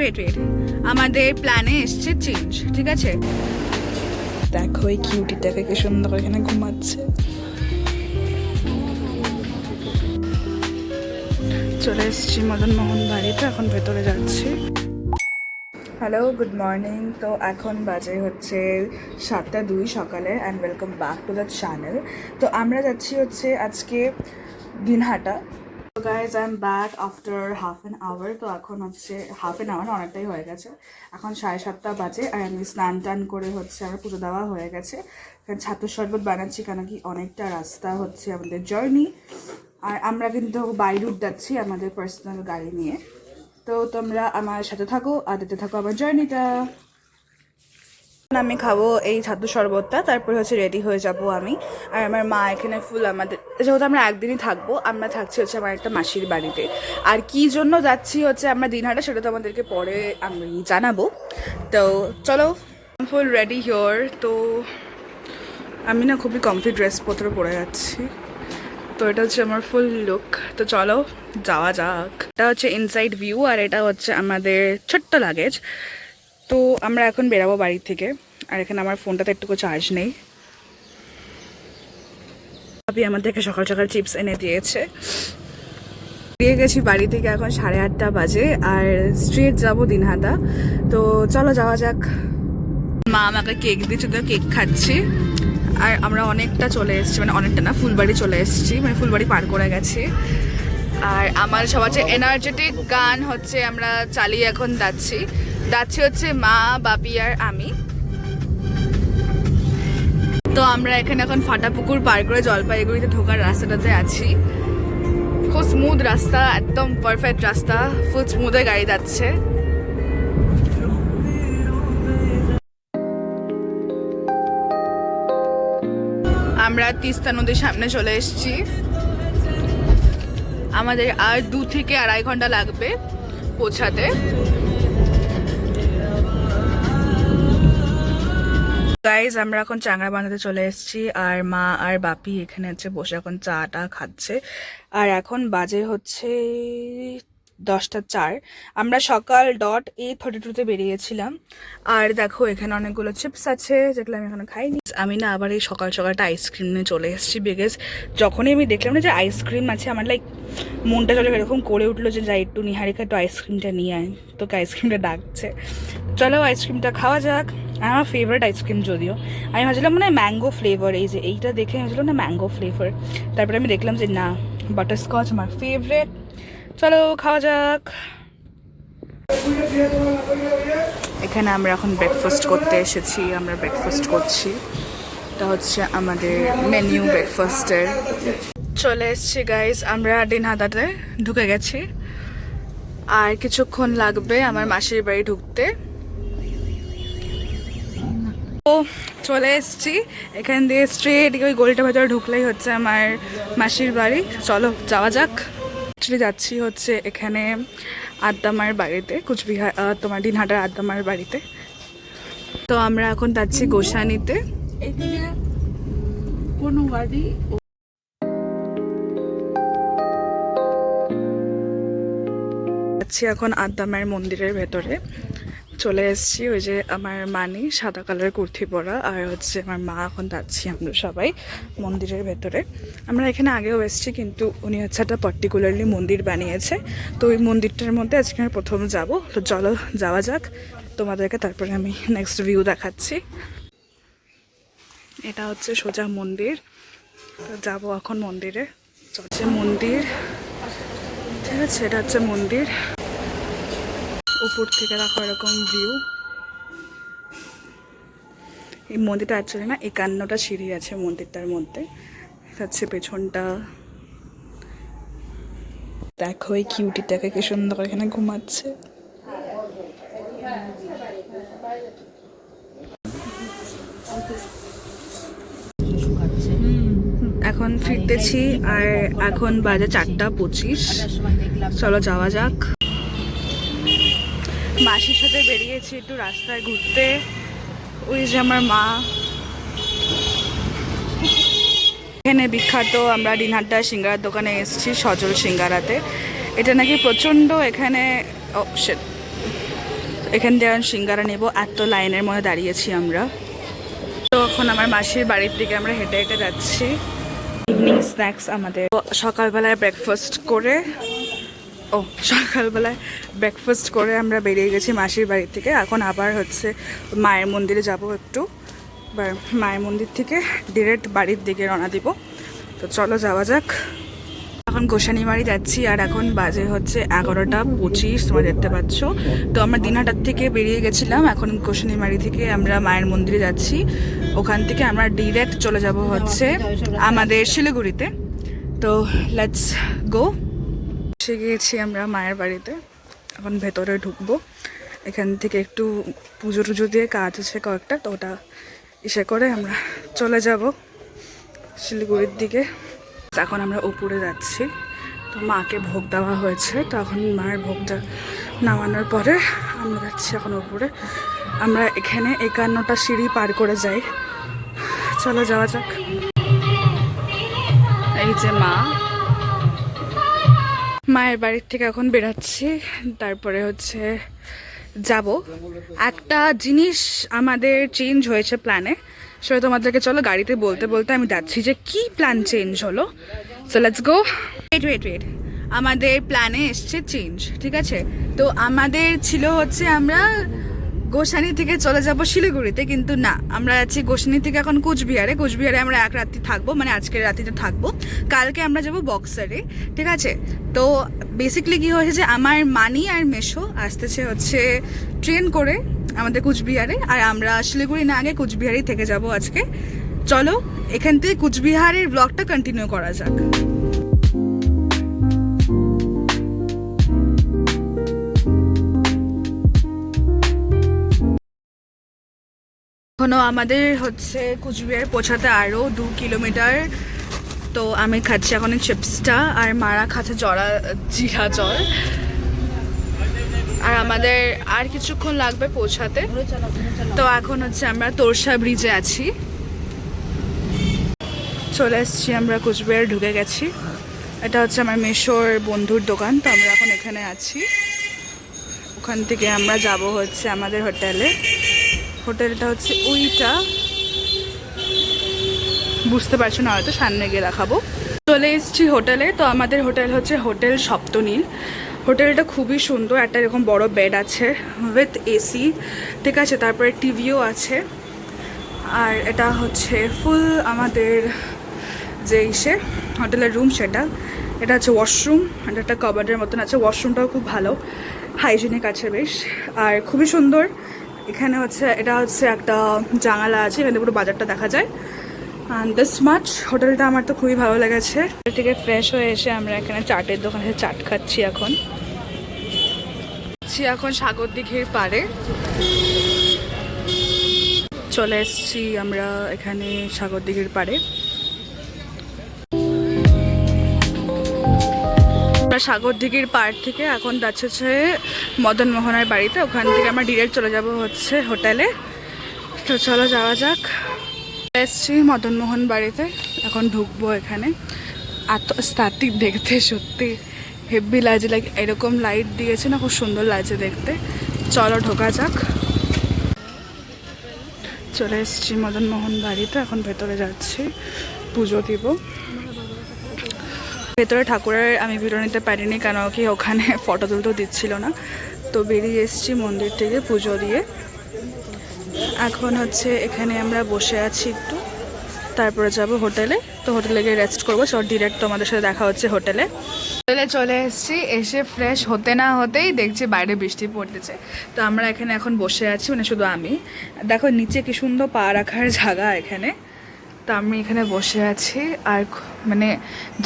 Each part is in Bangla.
ওয়েট আমাদের প্ল্যানে এসছে চেঞ্জ, ঠিক আছে? দেখো এই কিউটিটাকে কি সুন্দর এখানে ঘুমাচ্ছে। চলে এসেছি মদন মোহন বাড়িতে, এখন ভেতরে যাচ্ছি। Hello, good morning. তো এখন বাজে হচ্ছে 7:02 সকালে and welcome back to the channel. তো আমরা যাচ্ছি হচ্ছে আজকে দিনহাটা। তো guys I am back after half an hour. তো এখন হচ্ছে হাফ অ্যান আওয়ার অনেকটাই হয়ে গেছে, এখন 7:30 বাজে। আর আমি স্নান টান করে হচ্ছে আমার পুজো দেওয়া হয়ে গেছে। ছাতু শরবত বানাচ্ছি, কেন কি অনেকটা রাস্তা হচ্ছে আমাদের জার্নি। আর আমরা কিন্তু বাই রুট যাচ্ছি আমাদের পার্সোনাল গাড়ি নিয়ে। তো তোমরা আমার সাথে থাকো আর দেখতে থাকো আমার জার্নিটা। আমি খাবো এই ছাতু শরবতটা, তারপরে হচ্ছে রেডি হয়ে যাব আমি। আর আমার মা এখানে ফুল আমাদের, যেহেতু আমরা একদিনই থাকবো, আমরা থাকছি হচ্ছে আমার একটা মাসির বাড়িতে। আর কি জন্য যাচ্ছি হচ্ছে আমরা দিনহাটা, সেটা তো আমাদেরকে পরে আমি জানাবো। তো চলো, ফুল রেডি হিওর। তো আমি না খুবই কমফি ড্রেসপত্র পরে যাচ্ছি। তো এটা হচ্ছে আমার ফুল লুক। তো চলো যাওয়া যাক। এটা হচ্ছে ইনসাইড ভিউ আর এটা হচ্ছে আমাদের ছোট্ট লাগেজ। তো আমরা এখন বেরাবো বাড়ি থেকে। আর এখানে আমার ফোনটাতে একটুকু চার্জ নেই। ভাবি আমাদেরকে সকাল সকাল চিপস এনে দিয়েছে। বেরিয়ে গেছি বাড়ি থেকে, এখন 8:30 বাজে। আর স্ট্রেট যাবো দিনহাটা। তো চলো যাওয়া যাক। মা আমাকে কেক দিয়েছে, তো কেক খাচ্ছি। আর আমরা অনেকটা চলে এসেছি, মানে অনেকটা না, ফুলবাড়ি চলে এসেছি, মানে ফুলবাড়ি পার করে গেছি। আর আমার সবচেয়ে এনার্জেটিক গান হচ্ছে আমরা চালিয়ে এখন যাচ্ছি হচ্ছে মা, বাপি আর আমি। তো আমরা এখানে এখন ফাটাপুকুর পার করে জলপাইগুড়িতে ঢোকার রাস্তাটাতে আছি। খুব স্মুথ রাস্তা, একদম পারফেক্ট রাস্তা, ফুল স্মুথে গাড়ি যাচ্ছে। আমরা তিস্তা নদীর সামনে চলে এসেছি। আমাদের আর 2 থেকে 2.5 ঘন্টা লাগবে পৌঁছাতে। গাইজ আমরা এখন চাংড়া বাঁধাতে চলে এসেছি। আর মা আর বাপি এখানে হচ্ছে বসে এখন চাটা খাচ্ছে। আর এখন বাজে হচ্ছে 10:04। আমরা সকাল 8:32 বেরিয়েছিলাম। আর দেখো এখানে অনেকগুলো চিপস আছে, যেগুলো আমি এখনো খাইনি। আমি না আবার এই সকাল সকালটা আইসক্রিম নিয়ে চলে এসেছি, বিকজ যখনই আমি দেখলাম না যে আইসক্রিম আছে, আমার লাইক মনটা চলে এরকম করে উঠলো যে যাই একটু নিহারিকা একটু আইসক্রিমটা নিয়ে আয়। তোকে আইসক্রিমটা ডাকছে, চলো আইসক্রিমটা খাওয়া যাক। আমার ফেভারিট আইসক্রিম যদিও, আমি ভাবছিলাম মানে ম্যাঙ্গো ফ্লেভার, এই যে এইটা দেখে আমি ভাবছিলাম না ম্যাঙ্গো ফ্লেভার, তারপরে আমি দেখলাম যে না, বাটারস্কচ আমার ফেভারিট। চলো খাওয়া যাক। এখানে আমরা এখন ব্রেকফাস্ট করতে এসেছি, আমরা ব্রেকফাস্ট করছি। এটা হচ্ছে আমাদের মেনু ব্রেকফাস্টের। চলে এসছি গাইস, আমরা দিনহাটাতে ঢুকে গেছি। আর কিছুক্ষণ লাগবে আমার মাসির বাড়ি ঢুকতে। তো চলে এসছি, এখান দিয়ে স্ট্রেট ওই গলিটার ভেতরে ঢুকলেই হচ্ছে আমার মাসির বাড়ি। চলো যাওয়া যাক। অ্যাকচুয়ালি যাচ্ছি হচ্ছে এখানে আদ্দামার বাড়িতে, কুচবিহার তোমার দিনহাটার আদ্দামার বাড়িতে। তো আমরা এখন যাচ্ছি গোসানিতে। কোনো গাড়ি যাচ্ছি এখন আদ্দামার মন্দিরের ভেতরে। চলে এসেছি, ওই যে আমার মানি সাদা কালার কুর্তি পরা আর হচ্ছে আমার মা, এখন যাচ্ছি আমরা সবাই মন্দিরের ভেতরে। আমরা এখানে আগেও এসেছি, কিন্তু উনি হচ্ছে একটা পার্টিকুলারলি মন্দির বানিয়েছে। তো ওই মন্দিরটার মধ্যে আজকে আমি প্রথম যাব। তো চলো যাওয়া যাক, তোমাদেরকে তারপরে আমি নেক্সট ভিউ দেখাচ্ছি। এটা হচ্ছে সোজা মন্দির। তো যাবো এখন মন্দিরে। চলছে মন্দির, ঠিক আছে, এটা হচ্ছে মন্দির। উপর থেকে দেখো এরকম ভিউ। এই মন্দিরটা অ্যাকচুয়ালি না 51টা সিঁড়ি আছে মন্দিরটার মধ্যে। হচ্ছে পেছনটা দেখো, এই কিউটিটাকে কি সুন্দর এখানে ঘুমাচ্ছে। এখন ফিরতেছি আর এখন বাজে 4:25। চলো যাওয়া যাক। মাসির সাথে বেরিয়েছি একটু রাস্তায় ঘুরতে। ওই যে আমার মা। এখানে বিখ্যাত আমরা দিনহাটা সিঙ্গারার দোকানে এসেছি, সজল সিঙ্গারাতে। এটা নাকি প্রচণ্ড এখানে এখান থেকে এখন সিঙ্গারা নেব, এত লাইনের মধ্যে দাঁড়িয়েছি আমরা। তো এখন আমার মাসির বাড়ির দিকে আমরা হেঁটে হেঁটে যাচ্ছি। ইভিনিং স্ন্যাক্স আমাদের সকালবেলায় ব্রেকফাস্ট করে আমরা বেরিয়ে গেছি মাসির বাড়ি থেকে। এখন আবার হচ্ছে মায়ের মন্দিরে যাব একটু, মায়ের মন্দির থেকে ডিরেক্ট বাড়ির দিকে রওনা দিব। তো চলো যাওয়া যাক। এখন গোসানিমারি যাচ্ছি আর এখন বাজে হচ্ছে 11:25, তোমরা দেখতে পাচ্ছ। তো আমরা দিনহাটার থেকে বেরিয়ে গেছিলাম, এখন গোসানিমারি থেকে আমরা মায়ের মন্দিরে যাচ্ছি। ওখান থেকে আমরা ডিরেক্ট চলে যাব হচ্ছে আমাদের শিলিগুড়িতে। তো লেটস গো। এসে গিয়েছি আমরা মায়ের বাড়িতে, এখন ভেতরে ঢুকবো। এখান থেকে একটু পুজো টুজো দিয়ে কাজ আছে কয়েকটা, তো ওটা ইসে করে আমরা চলে যাব শিলিগুড়ির দিকে। এখন আমরা উপরে যাচ্ছি, তো মাকে ভোগ দেওয়া হয়েছে, তো এখন মায়ের ভোগটা নামানোর পরে আমরা যাচ্ছি এখন উপরে। আমরা এখানে 51টা সিঁড়ি পার করে যাই, চলো যাওয়া যাক। এই যে মায়ের বাড়ির থেকে এখন বেরাচ্ছি, তারপরে হচ্ছে যাব। একটা জিনিস আমাদের চেঞ্জ হয়েছে প্ল্যানে, সেটা তোমাদেরকে চলো গাড়িতে বলতে বলতে আমি যাচ্ছি যে কি প্ল্যান চেঞ্জ হলো। So let's go. ওয়েট, আমাদের প্ল্যানে এসছে চেঞ্জ, ঠিক আছে? তো আমাদের ছিল হচ্ছে আমরা গোসানি থেকে চলে যাব শিলিগুড়িতে, কিন্তু না, আমরা যাচ্ছি গোসানি থেকে এখন কুচবিহারে আমরা এক রাত্রি থাকবো, মানে আজকের রাত্রিটা থাকবো, কালকে আমরা যাব বক্সারে, ঠিক আছে? তো বেসিক্যালি কি হয়েছে যে আমার মানি আর মেশো আসতেছে হচ্ছে ট্রেন করে আমাদের কুচবিহারে, আর আমরা শিলিগুড়ি না আগে কুচবিহারেই থেকে যাব আজকে। চলো এখান থেকে কুচবিহারের ব্লগটা কন্টিনিউ করা যাক। এখনো আমাদের হচ্ছে কুচবিহার পৌঁছাতে আরও 2 কিলোমিটার। তো আমি খাচ্ছি এখন চিপসটা, আর মারা খাচ্ছে জিরা জল। আর আমাদের আর কিছুক্ষণ লাগবে পৌঁছাতে। তো এখন হচ্ছে আমরা তোরসা ব্রিজে আছি, চলে এসছি আমরা, কুচবিহার ঢুকে গেছি। এটা হচ্ছে আমার মেশোর বন্ধুর দোকান, তো আমরা এখন এখানে আছি। ওখান থেকে আমরা যাব হচ্ছে আমাদের হোটেলটা হচ্ছে ওইটা, বুঝতে পারছো না হয়তো, সামনে গিয়ে দেখাবো। চলে এসেছি হোটেলে। তো আমাদের হোটেল হচ্ছে হোটেল সপ্তনীল। হোটেলটা খুবই সুন্দর, একটা এরকম বড় বেড আছে উইথ এসি, ঠিক আছে? তারপরে টিভিও আছে। আর এটা হচ্ছে ফুল আমাদের যে হোটেলের রুম, এটা হচ্ছে ওয়াশরুম, এটা একটা কাবার্ডের মতন আছে। ওয়াশরুমটাও খুব ভালো, হাইজিনিক আছে বেশ, আর খুবই সুন্দর। এখানে হচ্ছে এটা হচ্ছে একটা জানালা আছে, এখানে পুরো বাজারটা দেখা যায়। অ্যান্ড দিস মাচ, হোটেলটা আমার তো খুবই ভালো লেগেছে। হোটেল থেকে ফ্রেশ হয়ে এসে আমরা এখানে চাটের দোকানে চাট খাচ্ছি। এখন সাগরদিঘির পাড়ে চলে এসেছি আমরা, এখানে সাগরদিঘির পাড়ে। সাগরদিঘির পাড় থেকে এখন যাচ্ছে হচ্ছে মদন মোহনের বাড়িতে, ওখান থেকে আমরা ডিরেক্ট চলে যাব হচ্ছে হোটেলে। তো চলো যাওয়া যাক। এসছি মদন মোহন বাড়িতে, এখন ঢুকবো এখানে। এত স্ট্যাটিক দেখতে সত্যি হেভি লাগছে, লাইক এরকম লাইট দিয়েছে না, খুব সুন্দর লাগছে দেখতে। চলো ঢোকা যাক। চলে এসছি মদন মোহন বাড়িতে, এখন ভেতরে যাচ্ছি, পুজো দিব। ভেতরে ঠাকুরের আমি ভিডিও নিতে পারিনি, কেন কি ওখানে ফটো তুলতেও দিচ্ছিল না। তো বেরিয়ে এসেছি মন্দির থেকে পুজো দিয়ে। এখন হচ্ছে এখানে আমরা বসে আছি একটু, তারপরে যাব হোটেলে। তো হোটেলে গিয়ে রেস্ট করবো। সব ডিরেক্ট তোমাদের সাথে দেখা হচ্ছে হোটেলে চলে এসেছি। এসে ফ্রেশ হতে না হতেই দেখছি বাইরে বৃষ্টি পড়তেছে। তো আমরা এখানে এখন বসে আছি, মানে শুধু আমি। দেখো নিচে কি সুন্দর পা রাখার জায়গা এখানে। তো আমি এখানে বসে আছি, আর মানে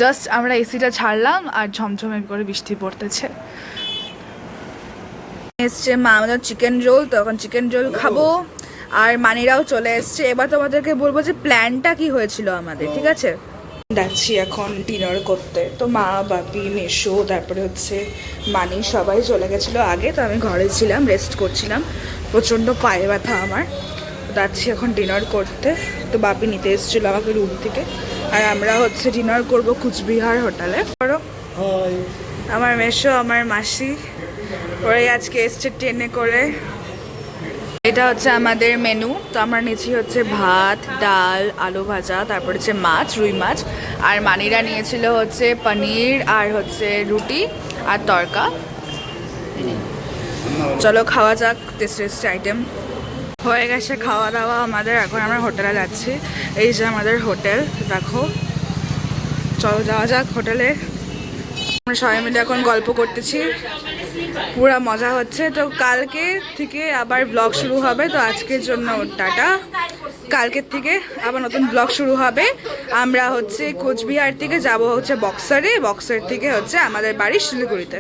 জাস্ট আমরা এসিটা ছাড়লাম আর ঝমঝমে করে বৃষ্টি পড়তেছে। এসছে মা আমাদের চিকেন রোল, তো এখন চিকেন রোল খাবো। আর মানিরাও চলে এসছে। এবার তোমাদেরকে বলবো যে প্ল্যানটা কি হয়েছিল আমাদের, ঠিক আছে? যাচ্ছি এখন ডিনার করতে। তো মা, বাপি, মেশো, তারপরে হচ্ছে মানি সবাই চলে গেছিলো আগে। তো আমি ঘরে ছিলাম, রেস্ট করছিলাম, প্রচণ্ড পায়ে ব্যথা আমার। যাচ্ছি এখন ডিনার করতে। তো বাপি নিতে এসেছিলো আমাকে রুম থেকে, আর আমরা হচ্ছে ডিনার করব কুচবিহার হোটেলে। আমার মেশো, আমার মাসি, ওরাই আজকে এসছে ট্রেনে করে। এটা হচ্ছে আমাদের মেনু। তো আমরা নিয়েছি হচ্ছে ভাত, ডাল, আলু ভাজা, তারপর হচ্ছে মাছ, রুই মাছ, আর মানিরা নিয়েছিল হচ্ছে পনির আর হচ্ছে রুটি আর তড়কা। চলো খাওয়া যাক টেস্টি আইটেম। হয়ে গেছে খাওয়া দাওয়া আমাদের, এখন আমরা হোটেলে যাচ্ছি। এই যে আমাদের হোটেল, দেখো। চলো যাওয়া যাক হোটেলে। আমরা সবাই মিলে এখন গল্প করতেছি, পুরা মজা হচ্ছে। তো কালকে থেকে আবার ব্লগ শুরু হবে, তো আজকের জন্য টাটা। কালকের থেকে আবার নতুন ব্লগ শুরু হবে। আমরা হচ্ছে কোচবিহার থেকে যাব হচ্ছে বক্সারে, বক্সার থেকে হচ্ছে আমাদের বাড়ি শিলিগুড়িতে।